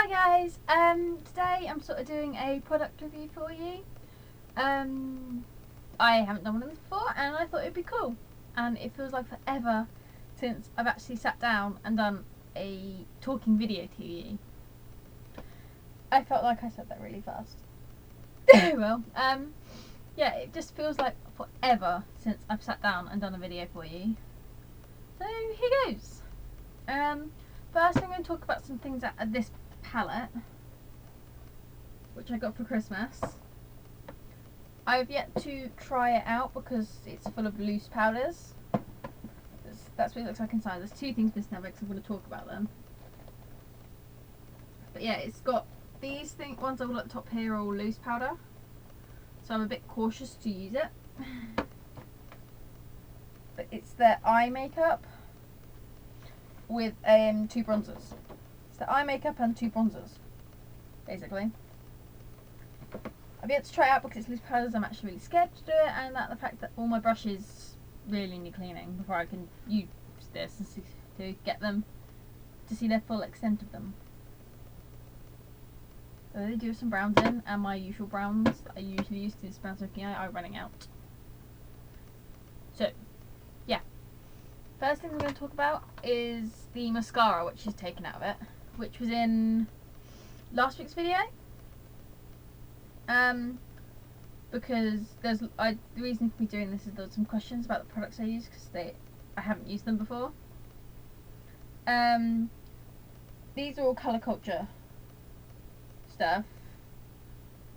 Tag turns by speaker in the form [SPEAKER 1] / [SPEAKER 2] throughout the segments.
[SPEAKER 1] Hi guys, today I'm sort of doing a product review for you. I haven't done one of them before and I thought it'd be cool, and it feels like forever since I've actually sat down and done a talking video to you. I felt like I said that really fast. Well, yeah, it just feels like forever since I've sat down and done a video for you. So here goes. First I'm going to talk about some things out of this palette, which I got for Christmas. I've yet to try it out because it's full of loose powders. That's what it looks like inside. There's two things missing now because I'm going to talk about them. But yeah, it's got these ones all at the top here are all loose powder, so I'm a bit cautious to use it. But it's the eye makeup with two bronzers. It's the eye makeup and two bronzers, basically. I've yet to try it out because it's loose powders. I'm actually really scared to do it, and the fact that all my brushes really need cleaning before I can use this to get them to see their full extent of them. So they do have some browns in, and my usual browns that I usually use to this brown smoky eye are running out. So, yeah. First thing we're going to talk about is the mascara, which is taken out of it, which was in last week's video. Because the reason for me doing this is there's some questions about the products I use because I haven't used them before. These are all Colour Culture stuff.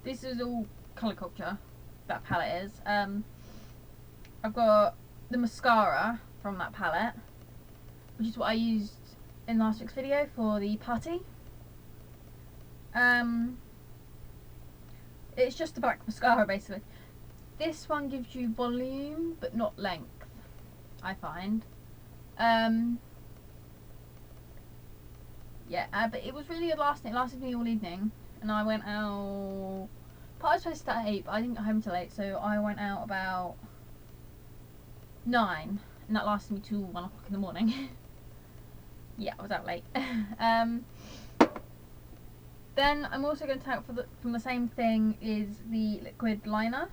[SPEAKER 1] This is all Colour Culture, that palette is. I've got the mascara from that palette, which is what I used in last week's video for the party. It's just a black mascara basically. This one gives you volume but not length, I find. Yeah, but it was really good lasting. It lasted me all evening, and I went out. I was supposed to start at 8, but I didn't get home till 8, so I went out about 9, and that lasted me till 1 o'clock in the morning. Yeah, I was out late. Then I'm also going to take from the same thing is the liquid liner,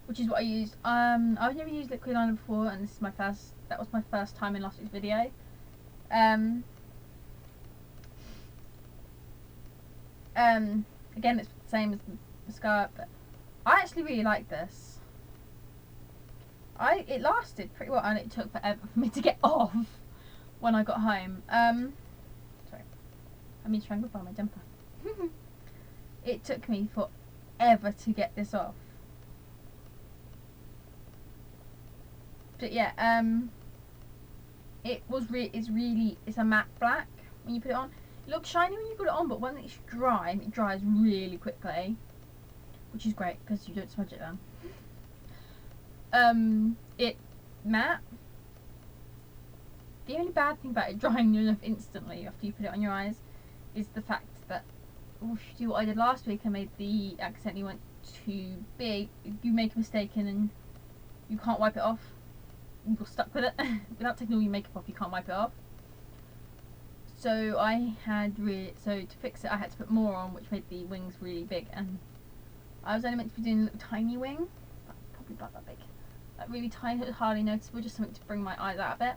[SPEAKER 1] which is what I used. I've never used liquid liner before, and this is that was my first time in last week's video. Again, it's the same as the mascara, but I actually really like this. It lasted pretty well, and it took forever for me to get off when I got home. Sorry, I'm being strangled by my jumper. It took me forever to get this off. But yeah, it's a matte black when you put it on. It looks shiny when you put it on, but when it's dry, it dries really quickly, which is great because you don't smudge it then. It's matte. The only bad thing about it drying enough instantly after you put it on your eyes is the fact that if you do what I did last week, I accidentally went too big. You make a mistake and you can't wipe it off. You're stuck with it. Without taking all your makeup off, you can't wipe it off. So to fix it, I had to put more on, which made the wings really big, and I was only meant to be doing a little tiny wing, probably about that big. Like really tiny, hardly noticeable, just something to bring my eyes out a bit.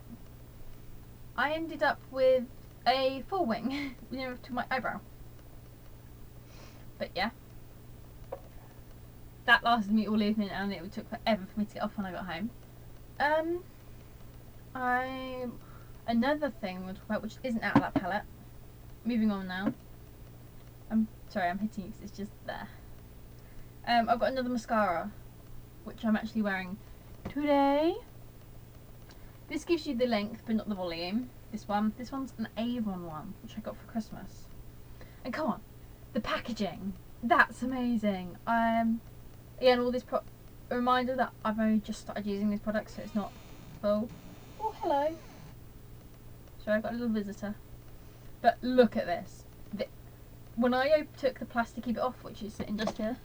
[SPEAKER 1] I ended up with a full wing, near to my eyebrow. But yeah, that lasted me all evening, and it took forever for me to get off when I got home. Another thing we'll talk about, which isn't out of that palette. Moving on now. I'm sorry, I'm hitting you because it's just there. I've got another mascara, which I'm actually wearing today. This gives you the length but not the volume. This one's an Avon one, which I got for Christmas. And come on, the packaging, that's amazing. Again, all this a reminder that I've only just started using these products, so it's not full. Oh, hello. Sorry, I've got a little visitor. But look at this. When I took the plasticky bit off, which is sitting just here,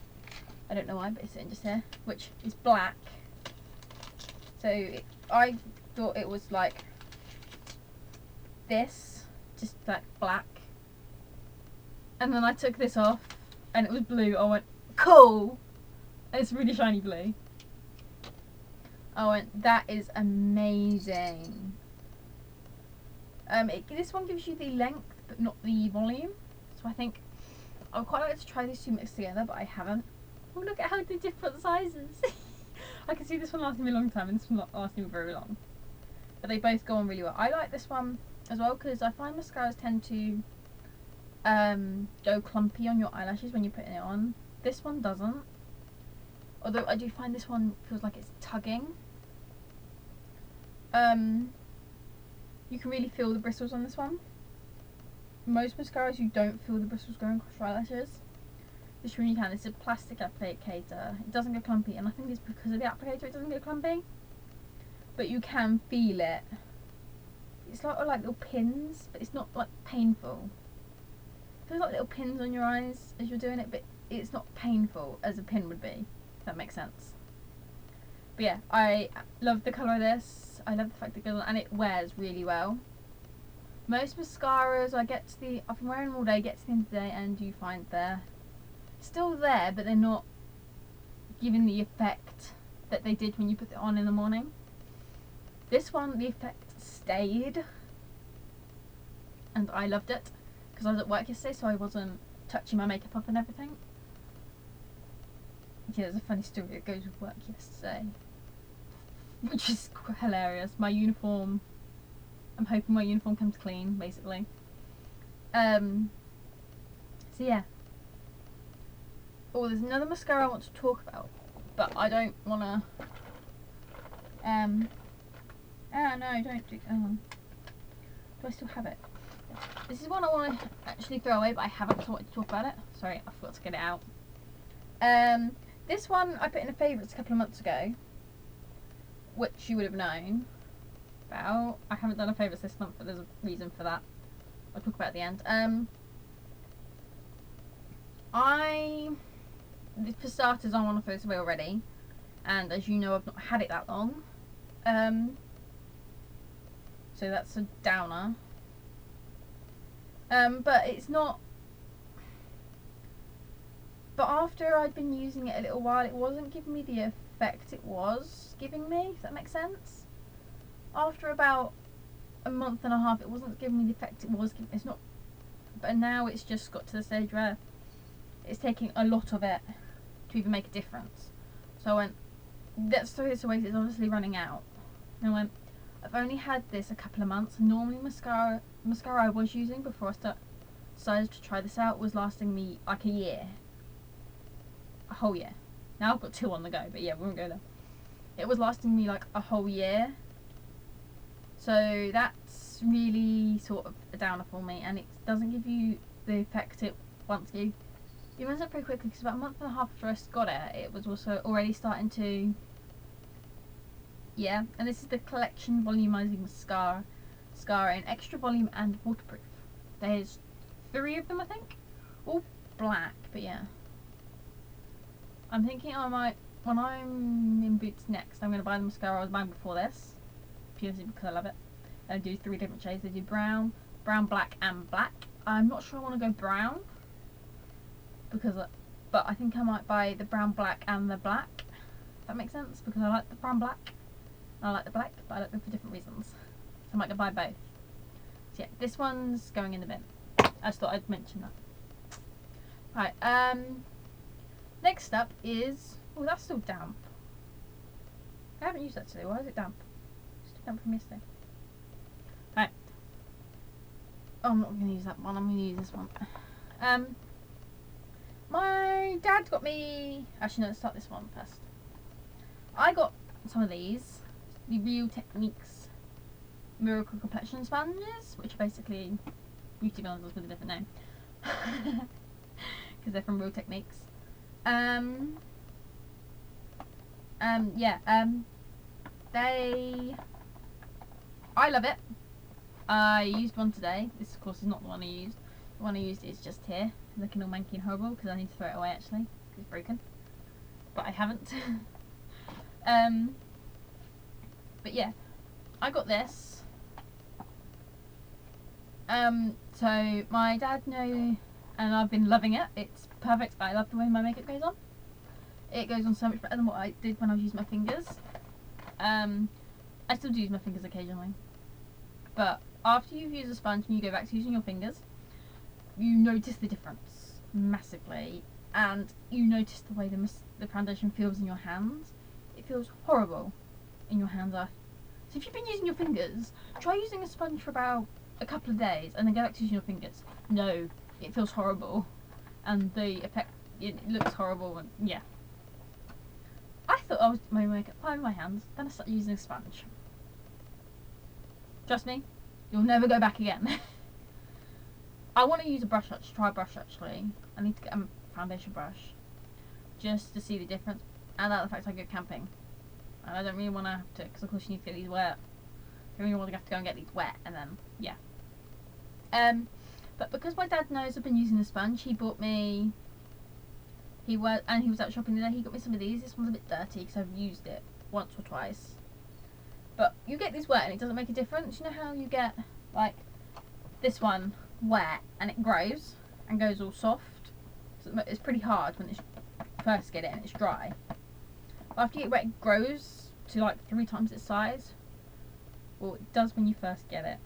[SPEAKER 1] I don't know why, but it's sitting just here, which is black. So I thought it was like this, just like black, And then I took this off and it was blue. I went, cool! It's really shiny blue. I went, that is amazing. This one gives you the length but not the volume. So I think I would quite like to try these two mixed together, but I haven't. Oh, look at how they're different sizes. I can see this one lasting me a long time and this one not lasting me very long. But they both go on really well. I like this one as well because I find mascaras tend to go clumpy on your eyelashes when you're putting it on. This one doesn't. Although I do find this one feels like it's tugging. You can really feel the bristles on this one. Most mascaras you don't feel the bristles going across your eyelashes. This one you can. It's a plastic applicator. It doesn't get clumpy, and I think it's because of the applicator it doesn't get clumpy. But you can feel it. It's like little pins, but it's not like painful. It feels like little pins on your eyes as you're doing it, but it's not painful as a pin would be. If that makes sense. But yeah, I love the colour of this. I love the fact that it goes on, and it wears really well. Most mascaras, I've been wearing them all day, get to the end of the day, and you find they're still there, but they're not giving the effect that they did when you put it on in the morning. This one, the effect stayed, and I loved it because I was at work yesterday, so I wasn't touching my makeup up and everything. Yeah, there's a funny story that goes with work yesterday, which is hilarious. My uniform, I'm hoping my uniform comes clean, basically. So yeah. Oh, there's another mascara I want to talk about, but I don't wanna. No, don't do. Do I still have it? This is one I want to actually throw away, but I haven't, so I wanted to talk about it. Sorry, I forgot to get it out. This one I put in a favourites a couple of months ago, which you would have known about. I haven't done a favourites this month, but there's a reason for that. I'll talk about it at the end. For starters, I'm on a first away already, and as you know, I've not had it that long. So that's a downer. But it's not. But after I'd been using it a little while, it wasn't giving me the effect it was giving me, if that makes sense. After about a month and a half, it wasn't giving me the effect it was giving. It's not. But now it's just got to the stage where it's taking a lot of it to even make a difference. So I went, let's throw this away, it's obviously running out. And I went, I've only had this a couple of months. Normally mascara I was using before I decided to try this out was lasting me like a year. A whole year. Now I've got 2 on the go, but yeah, we won't go there. It was lasting me like a whole year. So that's really sort of a downer for me, and it doesn't give you the effect it wants you. It runs up pretty quickly because about a month and a half after I got it, it was also already starting to. Yeah, and this is the Collection Volumizing Mascara in extra volume and waterproof. There's 3 of them, I think, all black. But yeah, I'm thinking I might, when I'm in Boots next, I'm going to buy the mascara I was buying before this, purely because I love it. And I do 3 different shades. They do brown, black, and black. I'm not sure I want to go brown, but I think I might buy the brown, black, and the black. If that makes sense, because I like the brown, black, and I like the black, but I like them for different reasons. So I might go buy both. So yeah, this one's going in the bin. I just thought I'd mention that. Right. Next up is. Oh, that's still damp. I haven't used that today. Why is it damp? It's still damp from yesterday. Right. Oh, I'm not going to use that one. I'm going to use this one. My dad got me. Actually, no, let's start this one first. I got some of these, the Real Techniques Miracle Complexion Sponges, which are basically beauty blenders with a different name, because they're from Real Techniques. I love it. I used one today. This, of course, is not the one I used. The one I used is just here, looking all manky and horrible because I need to throw it away actually because it's broken. But I haven't. But yeah, I got this. So my dad and I've been loving it. It's perfect. I love the way my makeup goes on. It goes on so much better than what I did when I was using my fingers. I still do use my fingers occasionally, but after you've used a sponge and you go back to using your fingers, you notice the difference massively, and you notice the way the foundation feels in your hands. It feels horrible in your hands. So if you've been using your fingers, try using a sponge for about a couple of days and then go back to using your fingers. No, it feels horrible, and the effect, it looks horrible, and yeah. I thought I was doing my makeup fine with my hands, then I started using a sponge. Trust me, you'll never go back again. I want to use a brush, try a brush actually. I need to get a foundation brush just to see the difference, and the fact I go camping. And I don't really want to have to, because of course you need to get these wet. I don't really want to have to go and get these wet, and then, yeah. But because my dad knows I've been using the sponge, he bought me, he was out shopping today, he got me some of these. This one's a bit dirty because I've used it once or twice. But you get these wet and it doesn't make a difference. You know how you get, like, this one wet and it grows and goes all soft? So it's pretty hard when you first get it and it's dry. But after you get it wet, it grows to like 3 times its size. Well, it does when you first get it.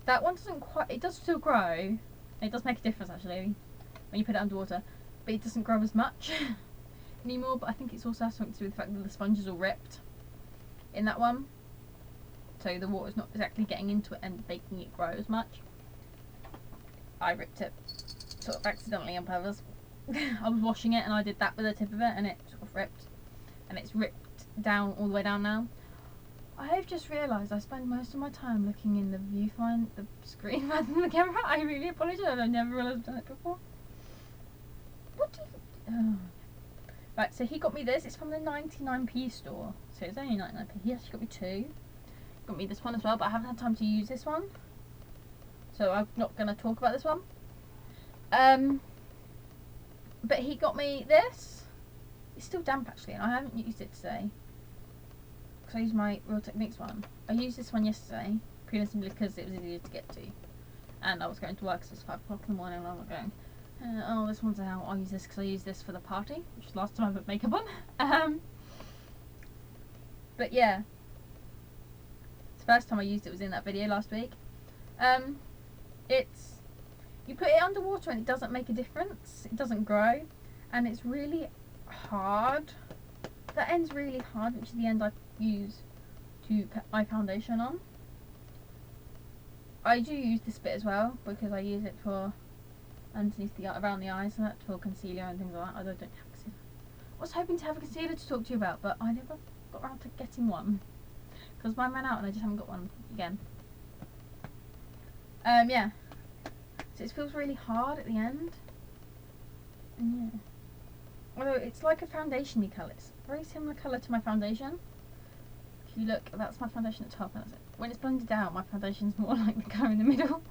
[SPEAKER 1] That one doesn't quite, it does still grow. It does make a difference actually when you put it underwater, but it doesn't grow as much anymore. But I think it's also something to do with the fact that the sponge is all ripped in that one, so the water's not exactly getting into it and making it grow as much. I ripped it sort of accidentally on purpose. I was washing it and I did that with the tip of it and it sort of ripped, and it's ripped down all the way down now. I've just realised I spend most of my time looking in the viewfinder, the screen rather than the camera. I really apologise, I've never realised I've done it before. What do you... Oh. Right, so he got me this. It's from the 99p store, so it's only 99p. He actually got me 2. He got me this one as well, but I haven't had time to use this one, so I'm not going to talk about this one. But he got me this. It's still damp actually, and I haven't used it today because I used my Real Techniques one. I used this one yesterday, purely simply because it was easier to get to, and I was going to work, so it's 5 o'clock in the morning and I was going, oh, this one's out, I'll use this because I used this for the party, which is the last time I put makeup on. But yeah, it's the first time I used it was in that video last week. It's, you put it underwater and it doesn't make a difference, it doesn't grow, and it's really hard. That end's really hard, which is the end I use to put my foundation on. I do use this bit as well because I use it for underneath around the eyes and that, for concealer and things like that. I don't have concealer. I was hoping to have a concealer to talk to you about, but I never got around to getting one because mine ran out and I just haven't got one again. Yeah. So it feels really hard at the end. And yeah. Although it's like a foundation-y colour. It's a very similar colour to my foundation. If you look, that's my foundation at the top. That's it. When it's blended out, my foundation's more like the colour in the middle.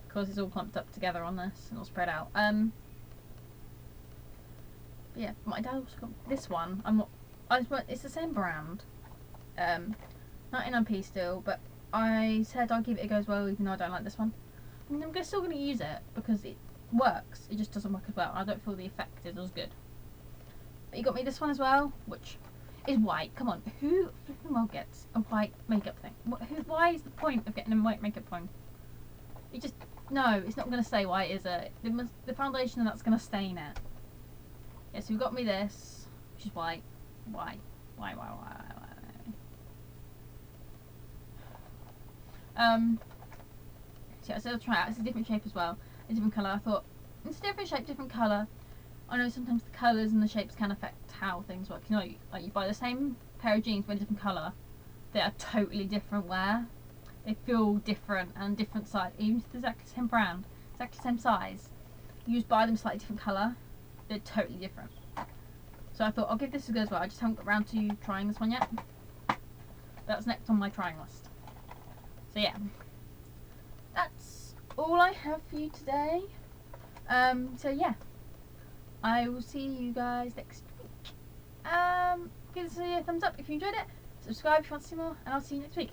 [SPEAKER 1] Because it's all clumped up together on this and all spread out. Yeah, my dad also got this one. It's the same brand. 99p still, but I said I'll give it a go as well, even though I don't like this one. I mean, I'm still going to use it because it works. It just doesn't work as well. I don't feel the effect is as good. But you got me this one as well, which is white. Come on, who flipping well gets a white makeup thing? Why is the point of getting a white makeup thing? It just, no, it's not going to stay white, is it? The foundation, that's going to stain it. Yeah, so you got me this, which is white. Why? So yeah, I said I'll try it out. It's a different shape as well, a different colour. I thought, it's a different shape, different colour. I know sometimes the colours and the shapes can affect how things work. You know, like you buy the same pair of jeans with a different colour, they are totally different wear. They feel different and different size. Even if it's exactly the same brand, exactly the same size, you just buy them slightly different colour, they're totally different. So I thought I'll give this a go as well. I just haven't got around to trying this one yet. That's next on my trying list. So yeah, that's all I have for you today. So yeah, I will see you guys next week. Give this video a thumbs up if you enjoyed it. Subscribe if you want to see more, and I'll see you next week.